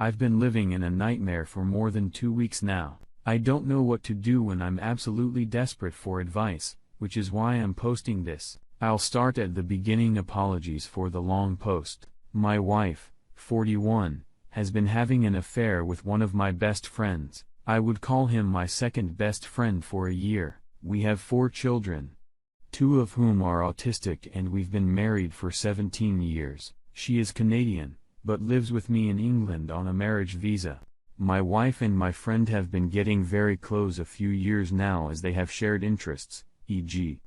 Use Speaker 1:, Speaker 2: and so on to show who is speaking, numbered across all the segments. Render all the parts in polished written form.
Speaker 1: I've been living in a nightmare for more than 2 weeks now. I don't know what to do when I'm absolutely desperate for advice, which is why I'm posting this. I'll start at the beginning. Apologies for the long post. My wife, 41, has been having an affair with one of my best friends. I would call him my second best friend for a year. We have 4 children, 2 of whom are autistic, and we've been married for 17 years. She is Canadian, but lives with me in England on a marriage visa. My wife and my friend have been getting very close a few years now, as they have shared interests, e.g.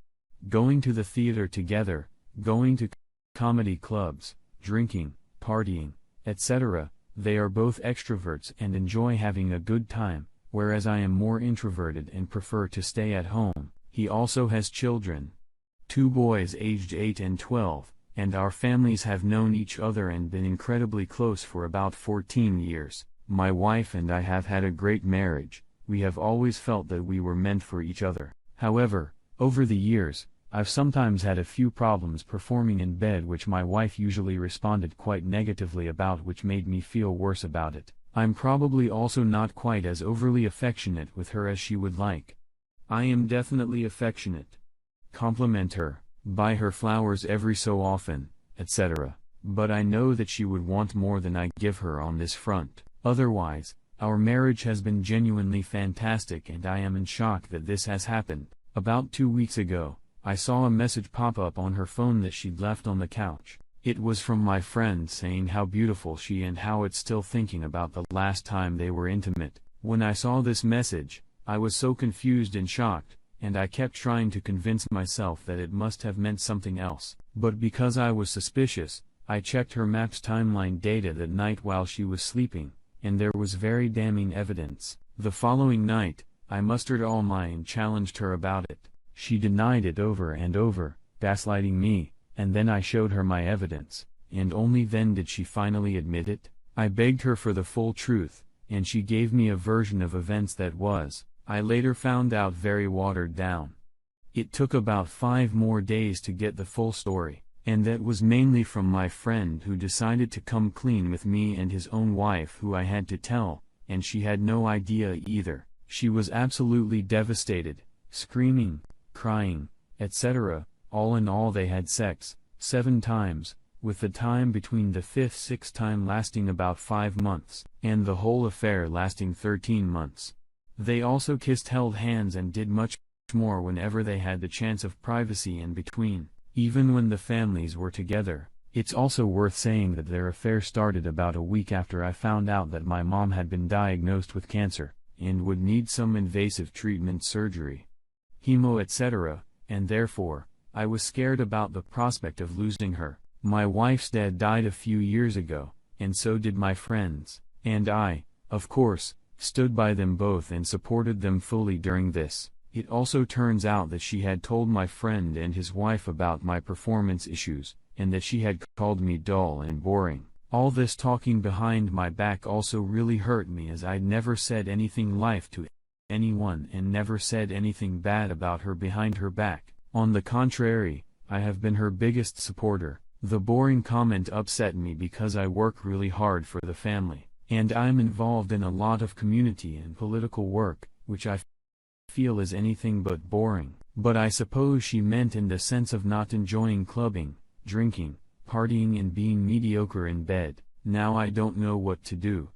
Speaker 1: going to the theater together, going to comedy clubs, drinking, partying, etc. They are both extroverts and enjoy having a good time, whereas I am more introverted and prefer to stay at home. He also has children, 2 boys aged 8 and 12, and our families have known each other and been incredibly close for about 14 years. My wife and I have had a great marriage. We have always felt that we were meant for each other. However, over the years, I've sometimes had a few problems performing in bed, which my wife usually responded quite negatively about, which made me feel worse about it. I'm probably also not quite as overly affectionate with her as she would like. I am definitely affectionate. Compliment her, buy her flowers every so often, etc. But I know that she would want more than I give her on this front. Otherwise, our marriage has been genuinely fantastic, and I am in shock that this has happened. About 2 weeks ago, I saw a message pop up on her phone that she'd left on the couch. It was from my friend saying how beautiful she and how it's still thinking about the last time they were intimate. When I saw this message, I was so confused and shocked, and I kept trying to convince myself that it must have meant something else. But because I was suspicious, I checked her Maps timeline data that night while she was sleeping, and there was very damning evidence. The following night, I mustered all mine and challenged her about it. She denied it over and over, gaslighting me, and then I showed her my evidence, and only then did she finally admit it. I begged her for the full truth, and she gave me a version of events that was, I later found out, very watered down. It took about 5 more days to get the full story, and that was mainly from my friend, who decided to come clean with me and his own wife, who I had to tell, and she had no idea either. She was absolutely devastated, screaming, crying, etc. All in all, they had sex 7 times, with the time between the 5th, 6th time lasting about 5 months, and the whole affair lasting 13 months. They also kissed, held hands, and did much more whenever they had the chance of privacy in between, even when the families were together. It's also worth saying that their affair started about a week after I found out that my mom had been diagnosed with cancer, and would need some invasive treatment, surgery, chemo, etc., and therefore, I was scared about the prospect of losing her. My wife's dad died a few years ago, and so did my friends, and I, of course, stood by them both and supported them fully during this. It also turns out that she had told my friend and his wife about my performance issues, and that she had called me dull and boring. All this talking behind my back also really hurt me, as I'd never said anything life to anyone and never said anything bad about her behind her back. On the contrary, I have been her biggest supporter. The boring comment upset me because I work really hard for the family, and I'm involved in a lot of community and political work, which I feel is anything but boring. But I suppose she meant in the sense of not enjoying clubbing, drinking, partying, and being mediocre in bed. Now I don't know what to do.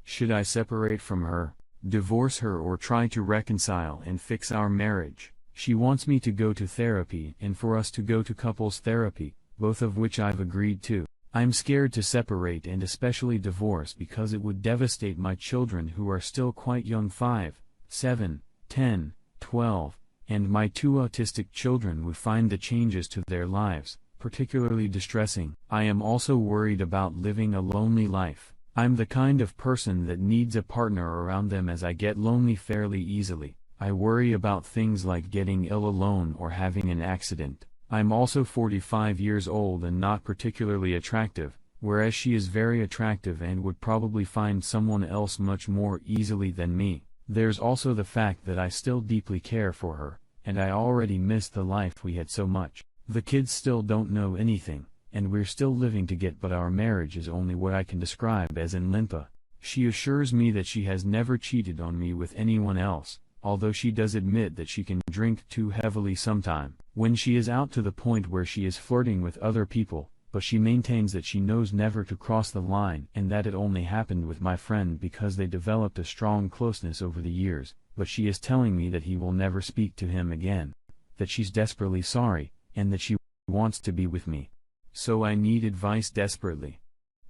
Speaker 1: Should I separate from her, divorce her, or try to reconcile and fix our marriage? She wants me to go to therapy and for us to go to couples therapy, both of which I've agreed to. I'm scared to separate and especially divorce because it would devastate my children, who are still quite young, 5, 7, 10, 12, and my 2 autistic children would find the changes to their lives particularly distressing. I am also worried about living a lonely life. I'm the kind of person that needs a partner around them, as I get lonely fairly easily. I worry about things like getting ill alone or having an accident. I'm also 45 years old and not particularly attractive, whereas she is very attractive and would probably find someone else much more easily than me. There's also the fact that I still deeply care for her, and I already miss the life we had so much. The kids still don't know anything, and we're still living together, but our marriage is only what I can describe as in limpa. She assures me that she has never cheated on me with anyone else, although she does admit that she can drink too heavily sometime, when she is out to the point where she is flirting with other people, but she maintains that she knows never to cross the line and that it only happened with my friend because they developed a strong closeness over the years, but she is telling me that he will never speak to him again, that she's desperately sorry, and that she wants to be with me. So I need advice desperately.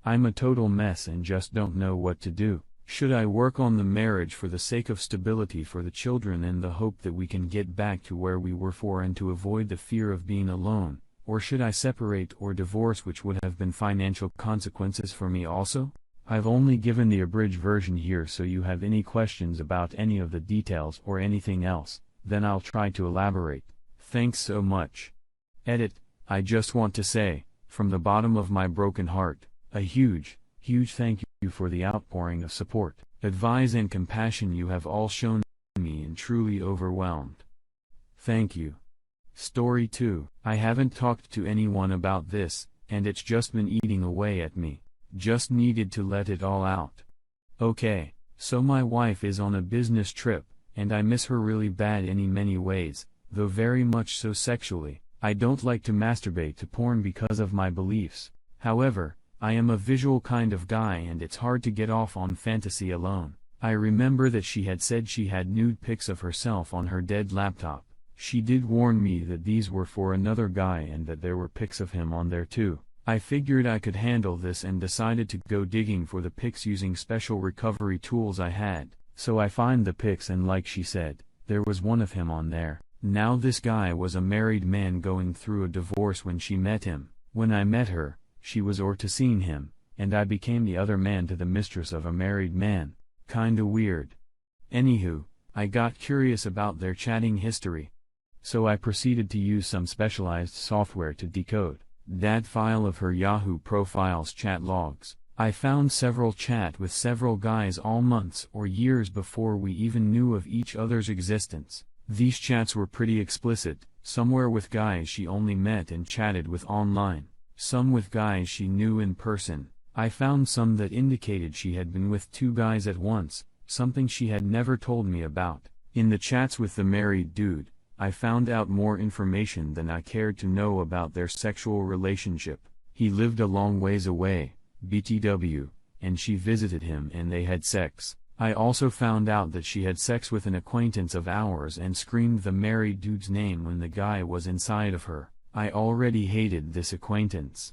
Speaker 1: I'm a total mess and just don't know what to do. Should I work on the marriage for the sake of stability for the children and the hope that we can get back to where we were for and to avoid the fear of being alone, or should I separate or divorce, which would have been financial consequences for me also? I've only given the abridged version here, so you have any questions about any of the details or anything else, then I'll try to elaborate. Thanks so much. Edit. I just want to say, from the bottom of my broken heart, a huge thank you for the outpouring of support, advice and compassion you have all shown me, and truly overwhelmed. Thank you. Story 2. I haven't talked to anyone about this, and it's just been eating away at me. Just needed to let it all out. Okay, so my wife is on a business trip, and I miss her really bad in many ways, though very much so sexually. I don't like to masturbate to porn because of my beliefs. However, I am a visual kind of guy and it's hard to get off on fantasy alone. I remember that she had said she had nude pics of herself on her dead laptop. She did warn me that these were for another guy and that there were pics of him on there too. I figured I could handle this and decided to go digging for the pics using special recovery tools I had. So I find the pics and like she said, there was one of him on there. Now this guy was a married man going through a divorce when she met him. When I met her, she was to seeing him, and I became the other man to the mistress of a married man. Kinda weird. Anywho, I got curious about their chatting history. So I proceeded to use some specialized software to decode that file of her Yahoo profile's chat logs. I found several chat with several guys all months or years before we even knew of each other's existence. These chats were pretty explicit, some were with guys she only met and chatted with online, some with guys she knew in person. I found some that indicated she had been with 2 guys at once, something she had never told me about. In the chats with the married dude, I found out more information than I cared to know about their sexual relationship. He lived a long ways away, BTW, and she visited him and they had sex. I also found out that she had sex with an acquaintance of ours and screamed the married dude's name when the guy was inside of her. I already hated this acquaintance.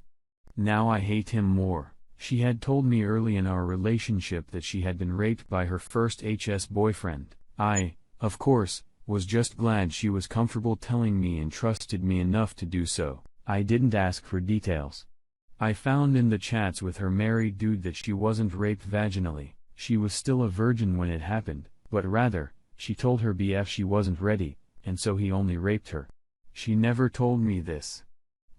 Speaker 1: Now I hate him more. She had told me early in our relationship that she had been raped by her first HS boyfriend. I, of course, was just glad she was comfortable telling me and trusted me enough to do so. I didn't ask for details. I found in the chats with her married dude that she wasn't raped vaginally. She was still a virgin when it happened, but rather, she told her BF she wasn't ready, and so he only raped her. She never told me this.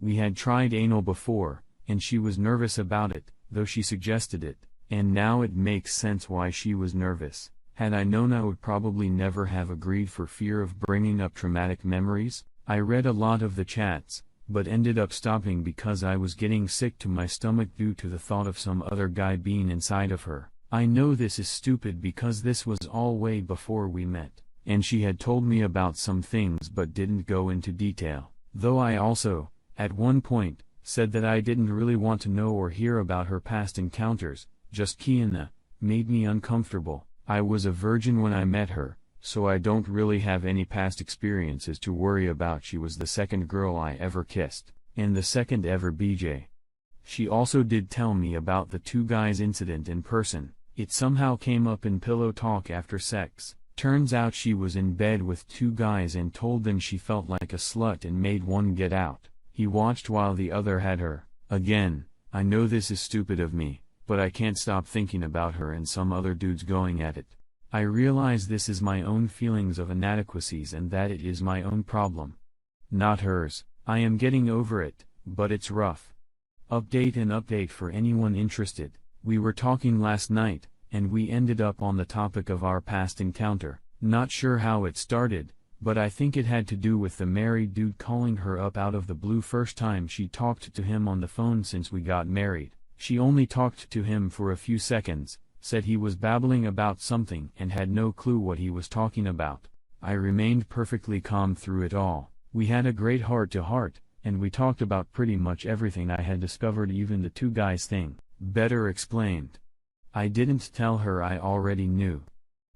Speaker 1: We had tried anal before, and she was nervous about it, though she suggested it, and now it makes sense why she was nervous. Had I known, I would probably never have agreed for fear of bringing up traumatic memories. I read a lot of the chats, but ended up stopping because I was getting sick to my stomach due to the thought of some other guy being inside of her. I know this is stupid because this was all way before we met, and she had told me about some things but didn't go into detail. Though I also, at one point, said that I didn't really want to know or hear about her past encounters, just Kiana, made me uncomfortable. I was a virgin when I met her, so I don't really have any past experiences to worry about. She was the second girl I ever kissed, and the second ever BJ. She also did tell me about the 2 guys incident in person. It somehow came up in pillow talk after sex. Turns out she was in bed with 2 guys and told them she felt like a slut and made one get out. He watched while the other had her. Again, I know this is stupid of me, but I can't stop thinking about her and some other dudes going at it. I realize this is my own feelings of inadequacies and that it is my own problem, not hers. I am getting over it, but it's rough. Update for anyone interested. We were talking last night, and we ended up on the topic of our past encounter. Not sure how it started, but I think it had to do with the married dude calling her up out of the blue first time she talked to him on the phone since we got married. She only talked to him for a few seconds, said he was babbling about something and had no clue what he was talking about. I remained perfectly calm through it all. We had a great heart-to-heart, and we talked about pretty much everything I had discovered, even the two guys thing. Better explained. I didn't tell her I already knew.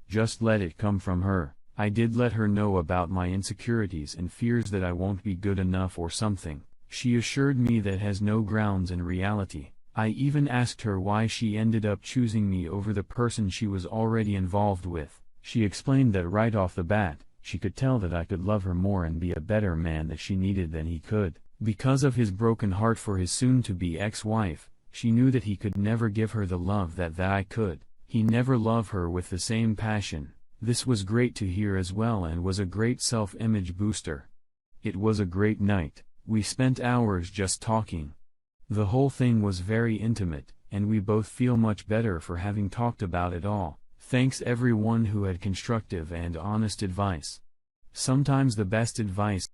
Speaker 1: Just let it come from her. I did let her know about my insecurities and fears that I won't be good enough or something. She assured me that has no grounds in reality. I even asked her why she ended up choosing me over the person she was already involved with. She explained that right off the bat, she could tell that I could love her more and be a better man that she needed than he could. Because of his broken heart for his soon-to-be ex-wife, she knew that he could never give her the love that I could. He never loved her with the same passion. This was great to hear as well and was a great self-image booster. It was a great night. We spent hours just talking. The whole thing was very intimate, and we both feel much better for having talked about it all. Thanks everyone who had constructive and honest advice. Sometimes the best advice